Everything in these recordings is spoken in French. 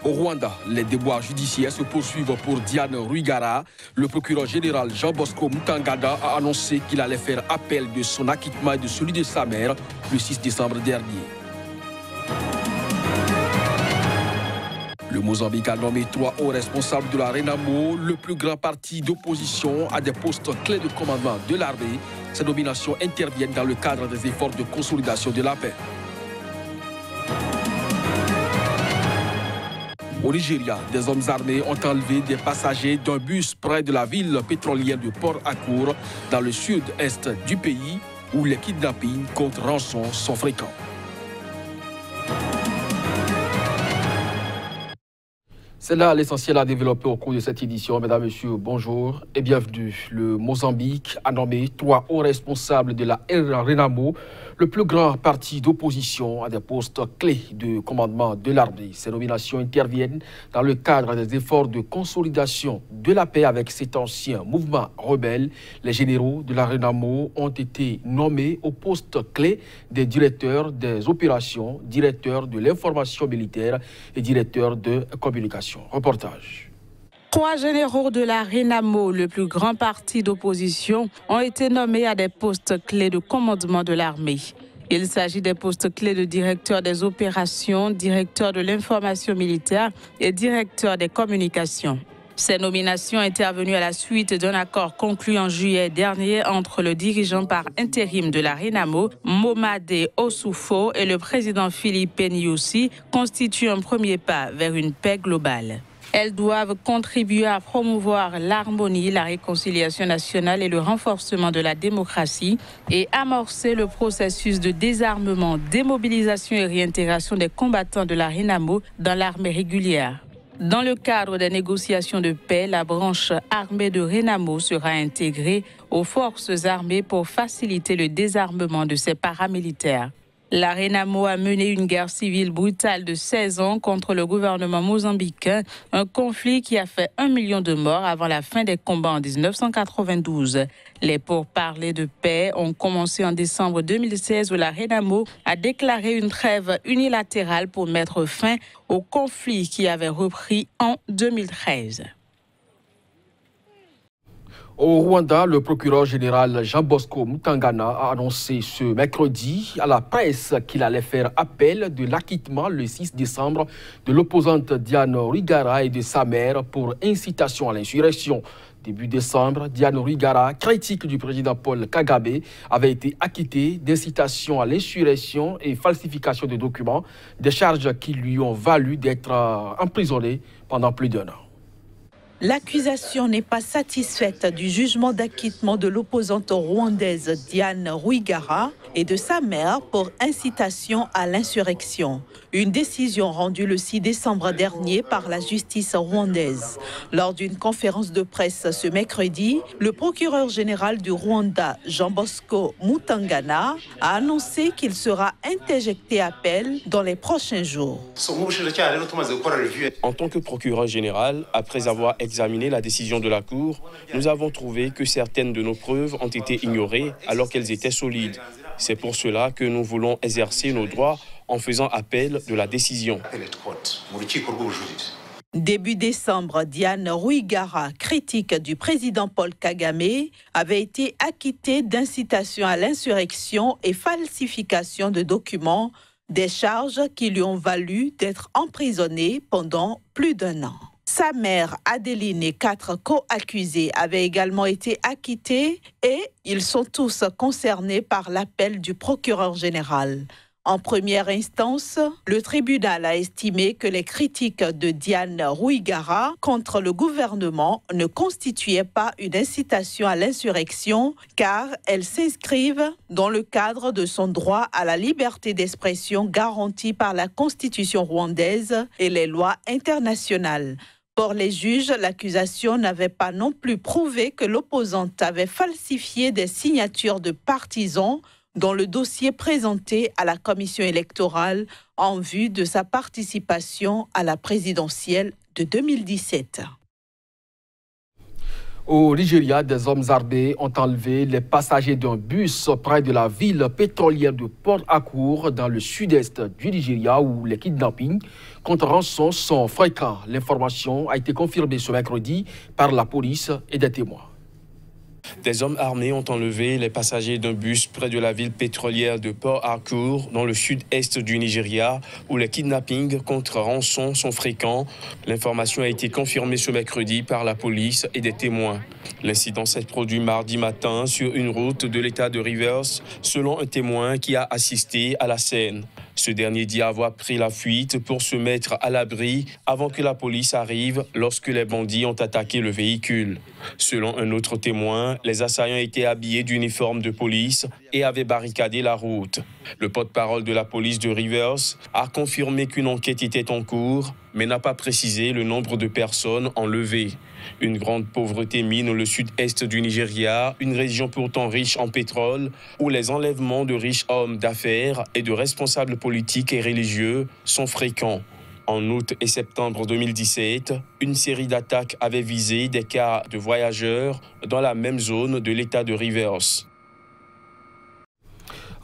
Au Rwanda, les déboires judiciaires se poursuivent pour Diane Rwigara. Le procureur général Jean-Bosco Mutangana a annoncé qu'il allait faire appel de son acquittement et de celui de sa mère le 6 décembre dernier. Le Mozambique a nommé 3 hauts responsables de la Renamo, le plus grand parti d'opposition, à des postes clés de commandement de l'armée. Ces nominations interviennent dans le cadre des efforts de consolidation de la paix. Au Nigeria, des hommes armés ont enlevé des passagers d'un bus près de la ville pétrolière de Port Harcourt, dans le sud-est du pays, où les kidnappings contre rançon sont fréquents. C'est là l'essentiel à développer au cours de cette édition. Mesdames, Messieurs, bonjour et bienvenue. Le Mozambique a nommé 3 hauts responsables de la Renamo, le plus grand parti d'opposition, à des postes clés de commandement de l'armée. Ces nominations interviennent dans le cadre des efforts de consolidation de la paix avec cet ancien mouvement rebelle. Les généraux de la Renamo ont été nommés aux postes clés des directeurs des opérations, directeurs de l'information militaire et directeurs de communication. Reportage. 3 généraux de la Renamo, le plus grand parti d'opposition, ont été nommés à des postes clés de commandement de l'armée. Il s'agit des postes clés de directeur des opérations, directeur de l'information militaire et directeur des communications. Ces nominations intervenues à la suite d'un accord conclu en juillet dernier entre le dirigeant par intérim de la Renamo, Momade Ossufo, et le président Philippe Nyusi, constituent un premier pas vers une paix globale. Elles doivent contribuer à promouvoir l'harmonie, la réconciliation nationale et le renforcement de la démocratie et amorcer le processus de désarmement, démobilisation et réintégration des combattants de la Renamo dans l'armée régulière. Dans le cadre des négociations de paix, la branche armée de Renamo sera intégrée aux forces armées pour faciliter le désarmement de ces paramilitaires. La Renamo a mené une guerre civile brutale de 16 ans contre le gouvernement mozambicain, un conflit qui a fait 1 million de morts avant la fin des combats en 1992. Les pourparlers de paix ont commencé en décembre 2016 où la Renamo a déclaré une trêve unilatérale pour mettre fin au conflit qui avait repris en 2013. Au Rwanda, le procureur général Jean-Bosco Mutangana a annoncé ce mercredi à la presse qu'il allait faire appel de l'acquittement le 6 décembre de l'opposante Diane Rwigara et de sa mère pour incitation à l'insurrection. Début décembre, Diane Rwigara, critique du président Paul Kagame, avait été acquittée d'incitation à l'insurrection et falsification de documents, des charges qui lui ont valu d'être emprisonnée pendant plus d'1 an. L'accusation n'est pas satisfaite du jugement d'acquittement de l'opposante rwandaise Diane Rwigara et de sa mère pour incitation à l'insurrection. Une décision rendue le 6 décembre dernier par la justice rwandaise. Lors d'une conférence de presse ce mercredi, le procureur général du Rwanda, Jean-Bosco Mutangana, a annoncé qu'il sera interjecté appel dans les prochains jours. En tant que procureur général, après avoir examiné la décision de la Cour, nous avons trouvé que certaines de nos preuves ont été ignorées alors qu'elles étaient solides. C'est pour cela que nous voulons exercer nos droits en faisant appel de la décision. Début décembre, Diane Rwigara, critique du président Paul Kagame, avait été acquittée d'incitation à l'insurrection et falsification de documents, des charges qui lui ont valu d'être emprisonnée pendant plus d'1 an. Sa mère, Adeline, et 4 co-accusés avaient également été acquittés et ils sont tous concernés par l'appel du procureur général. En première instance, le tribunal a estimé que les critiques de Diane Rwigara contre le gouvernement ne constituaient pas une incitation à l'insurrection car elles s'inscrivent dans le cadre de son droit à la liberté d'expression garantie par la Constitution rwandaise et les lois internationales. Pour les juges, l'accusation n'avait pas non plus prouvé que l'opposante avait falsifié des signatures de partisans dans le dossier présenté à la commission électorale en vue de sa participation à la présidentielle de 2017. Au Nigeria, des hommes armés ont enlevé les passagers d'un bus près de la ville pétrolière de Port Harcourt dans le sud-est du Nigeria où les kidnappings contre rançon sont fréquents. L'information a été confirmée ce mercredi par la police et des témoins. Des hommes armés ont enlevé les passagers d'un bus près de la ville pétrolière de Port Harcourt, dans le sud-est du Nigeria, où les kidnappings contre rançon sont fréquents. L'information a été confirmée ce mercredi par la police et des témoins. L'incident s'est produit mardi matin sur une route de l'État de Rivers, selon un témoin qui a assisté à la scène. Ce dernier dit avoir pris la fuite pour se mettre à l'abri avant que la police arrive lorsque les bandits ont attaqué le véhicule. Selon un autre témoin, les assaillants étaient habillés d'uniformes de police et avaient barricadé la route. Le porte-parole de la police de Rivers a confirmé qu'une enquête était en cours, mais n'a pas précisé le nombre de personnes enlevées. Une grande pauvreté mine le sud-est du Nigeria, une région pourtant riche en pétrole, où les enlèvements de riches hommes d'affaires et de responsables politiques et religieux sont fréquents. En août et septembre 2017, une série d'attaques avait visé des cars de voyageurs dans la même zone de l'État de Rivers.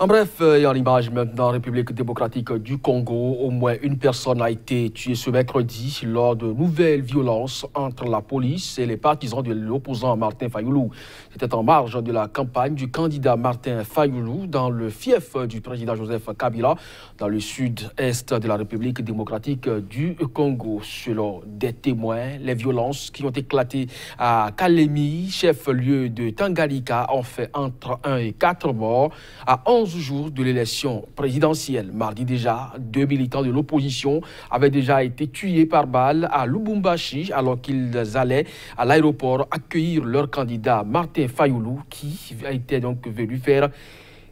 En bref, et en image maintenant, République démocratique du Congo, au moins une personne a été tuée ce mercredi lors de nouvelles violences entre la police et les partisans de l'opposant Martin Fayulu. C'était en marge de la campagne du candidat Martin Fayulu dans le fief du président Joseph Kabila, dans le sud-est de la République démocratique du Congo. Selon des témoins, les violences qui ont éclaté à Kalemi, chef-lieu de Tanganyika, ont fait entre 1 et 4 morts à 11 jours de l'élection présidentielle. Mardi déjà, 2 militants de l'opposition avaient déjà été tués par balle à Lubumbashi alors qu'ils allaient à l'aéroport accueillir leur candidat Martin Fayulu qui était donc venu faire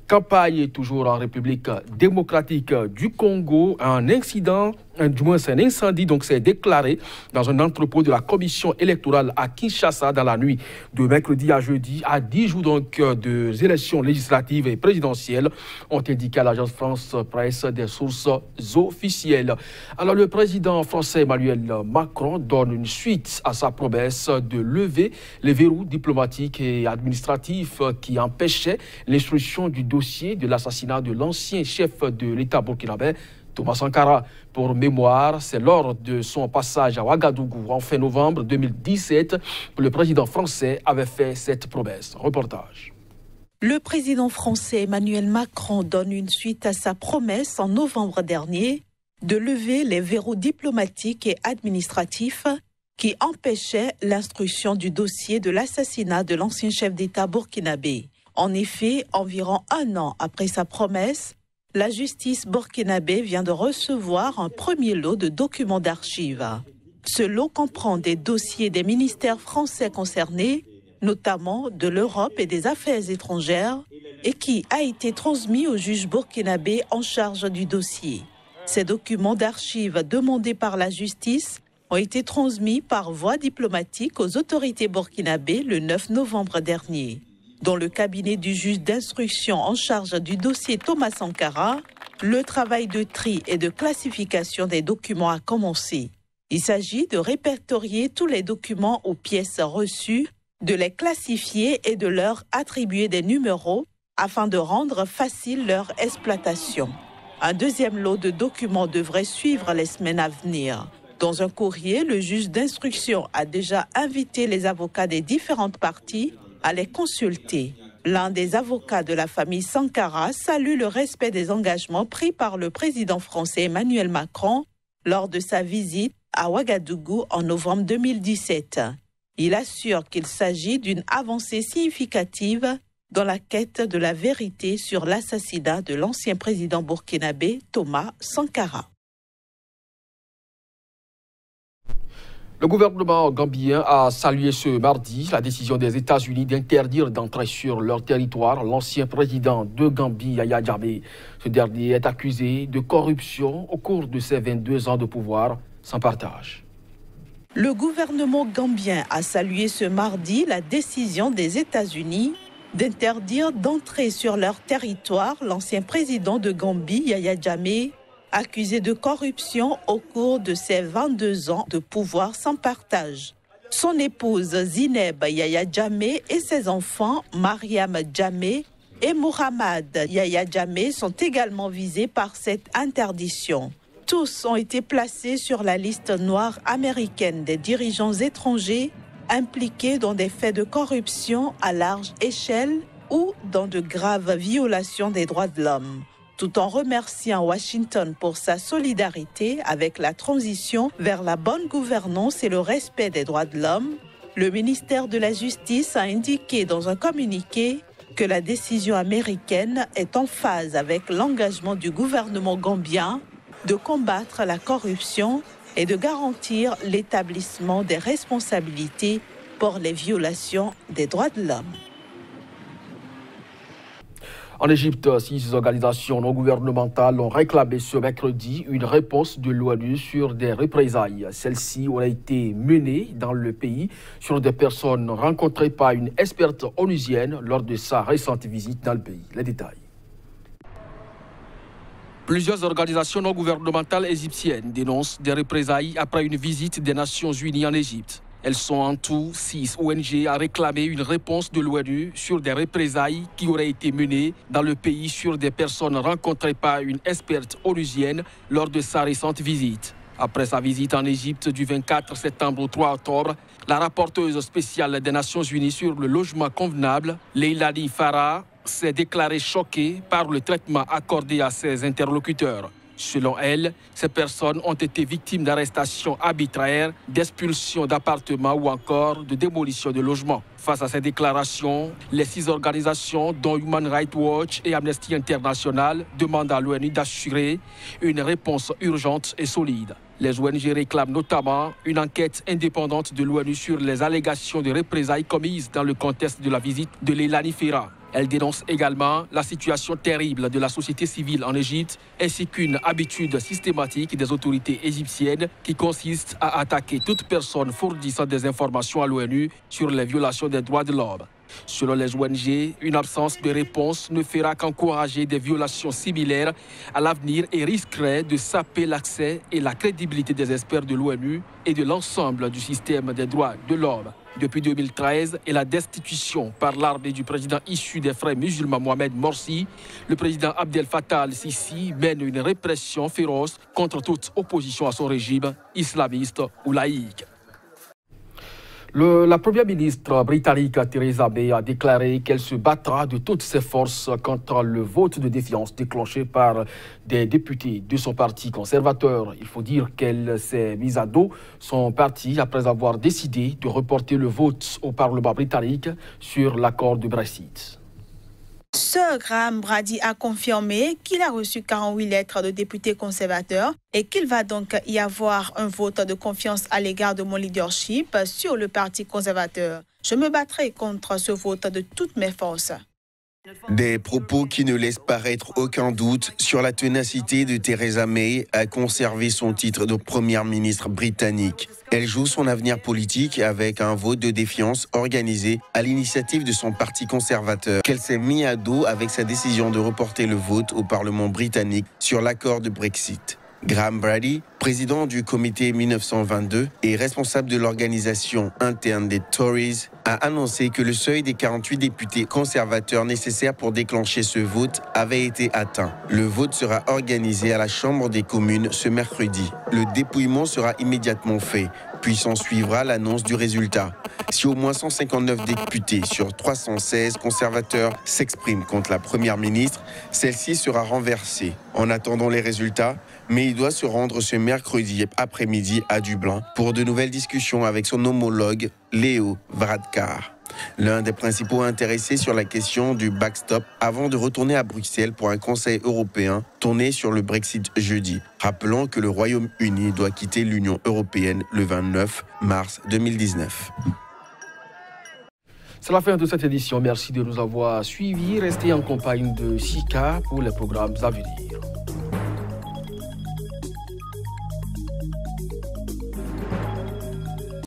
campagne toujours en République démocratique du Congo. Un incident, du moins c'est un incendie, donc s'est déclaré dans un entrepôt de la commission électorale à Kinshasa dans la nuit de mercredi à jeudi, à 10 jours donc des élections législatives et présidentielles, ont indiqué à l'agence France Presse des sources officielles. Alors le président français Emmanuel Macron donne une suite à sa promesse de lever les verrous diplomatiques et administratifs qui empêchaient l'instruction du dossier de l'assassinat de l'ancien chef de l'État burkinabé, Thomas Sankara. Pour mémoire, c'est lors de son passage à Ouagadougou en fin novembre 2017 que le président français avait fait cette promesse. Reportage. Le président français Emmanuel Macron donne une suite à sa promesse en novembre dernier de lever les verrous diplomatiques et administratifs qui empêchaient l'instruction du dossier de l'assassinat de l'ancien chef d'État burkinabé. En effet, environ 1 an après sa promesse, la justice burkinabé vient de recevoir un premier lot de documents d'archives. Ce lot comprend des dossiers des ministères français concernés, notamment de l'Europe et des Affaires étrangères, et qui a été transmis au juge burkinabé en charge du dossier. Ces documents d'archives demandés par la justice ont été transmis par voie diplomatique aux autorités burkinabé le 9 novembre dernier. Dans le cabinet du juge d'instruction en charge du dossier Thomas Sankara, le travail de tri et de classification des documents a commencé. Il s'agit de répertorier tous les documents ou pièces reçues, de les classifier et de leur attribuer des numéros afin de rendre facile leur exploitation. Un deuxième lot de documents devrait suivre les semaines à venir. Dans un courrier, le juge d'instruction a déjà invité les avocats des différentes parties à les consulter. L'un des avocats de la famille Sankara salue le respect des engagements pris par le président français Emmanuel Macron lors de sa visite à Ouagadougou en novembre 2017. Il assure qu'il s'agit d'une avancée significative dans la quête de la vérité sur l'assassinat de l'ancien président burkinabé Thomas Sankara. Le gouvernement gambien a salué ce mardi la décision des États-Unis d'interdire d'entrer sur leur territoire l'ancien président de Gambie, Yahya Jammeh. Ce dernier est accusé de corruption au cours de ses 22 ans de pouvoir sans partage. Le gouvernement gambien a salué ce mardi la décision des États-Unis d'interdire d'entrer sur leur territoire l'ancien président de Gambie, Yahya Jammeh, accusé de corruption au cours de ses 22 ans de pouvoir sans partage. Son épouse Zineb Yahya Jammeh et ses enfants Mariam Jammeh et Mohamed Yahya Jammeh sont également visés par cette interdiction. Tous ont été placés sur la liste noire américaine des dirigeants étrangers impliqués dans des faits de corruption à large échelle ou dans de graves violations des droits de l'homme. Tout en remerciant Washington pour sa solidarité avec la transition vers la bonne gouvernance et le respect des droits de l'homme, le ministère de la Justice a indiqué dans un communiqué que la décision américaine est en phase avec l'engagement du gouvernement gambien de combattre la corruption et de garantir l'établissement des responsabilités pour les violations des droits de l'homme. En Égypte, 6 organisations non gouvernementales ont réclamé ce mercredi une réponse de l'ONU sur des représailles. Celle-ci aurait été menée dans le pays sur des personnes rencontrées par une experte onusienne lors de sa récente visite dans le pays. Les détails. Plusieurs organisations non gouvernementales égyptiennes dénoncent des représailles après une visite des Nations Unies en Égypte. Elles sont en tout 6 ONG à réclamer une réponse de l'ONU sur des représailles qui auraient été menées dans le pays sur des personnes rencontrées par une experte onusienne lors de sa récente visite. Après sa visite en Égypte du 24 septembre au 3 octobre, la rapporteuse spéciale des Nations Unies sur le logement convenable, Leilani Farah, s'est déclarée choquée par le traitement accordé à ses interlocuteurs. Selon elle, ces personnes ont été victimes d'arrestations arbitraires, d'expulsions d'appartements ou encore de démolition de logements. Face à ces déclarations, les 6 organisations, dont Human Rights Watch et Amnesty International, demandent à l'ONU d'assurer une réponse urgente et solide. Les ONG réclament notamment une enquête indépendante de l'ONU sur les allégations de représailles commises dans le contexte de la visite de Leilani Farah. Elle dénonce également la situation terrible de la société civile en Égypte ainsi qu'une habitude systématique des autorités égyptiennes qui consiste à attaquer toute personne fournissant des informations à l'ONU sur les violations des droits de l'homme. Selon les ONG, une absence de réponse ne fera qu'encourager des violations similaires à l'avenir et risquerait de saper l'accès et la crédibilité des experts de l'ONU et de l'ensemble du système des droits de l'homme. Depuis 2013 et la destitution par l'armée du président issu des frères musulmans Mohamed Morsi, le président Abdel Fattah al-Sisi mène une répression féroce contre toute opposition à son régime islamiste ou laïque. La première ministre britannique Theresa May a déclaré qu'elle se battra de toutes ses forces contre le vote de défiance déclenché par des députés de son parti conservateur. Il faut dire qu'elle s'est mise à dos son parti après avoir décidé de reporter le vote au Parlement britannique sur l'accord de Brexit. Sir Graham Brady a confirmé qu'il a reçu 48 lettres de députés conservateurs et qu'il va donc y avoir un vote de confiance à l'égard de mon leadership sur le Parti conservateur. Je me battrai contre ce vote de toutes mes forces. Des propos qui ne laissent paraître aucun doute sur la ténacité de Theresa May à conserver son titre de première ministre britannique. Elle joue son avenir politique avec un vote de défiance organisé à l'initiative de son parti conservateur, qu'elle s'est mis à dos avec sa décision de reporter le vote au Parlement britannique sur l'accord de Brexit. Graham Brady, président du comité 1922 et responsable de l'organisation interne des Tories, a annoncé que le seuil des 48 députés conservateurs nécessaires pour déclencher ce vote avait été atteint. Le vote sera organisé à la Chambre des communes ce mercredi. Le dépouillement sera immédiatement fait, puis s'en suivra l'annonce du résultat. Si au moins 159 députés sur 316 conservateurs s'expriment contre la première ministre, celle-ci sera renversée. En attendant les résultats, May doit se rendre ce mercredi après-midi à Dublin pour de nouvelles discussions avec son homologue Leo Varadkar, l'un des principaux intéressés sur la question du backstop, avant de retourner à Bruxelles pour un Conseil européen tourné sur le Brexit jeudi. Rappelons que le Royaume-Uni doit quitter l'Union européenne le 29 mars 2019. C'est la fin de cette édition. Merci de nous avoir suivis. Restez en compagnie de Sika pour les programmes à venir.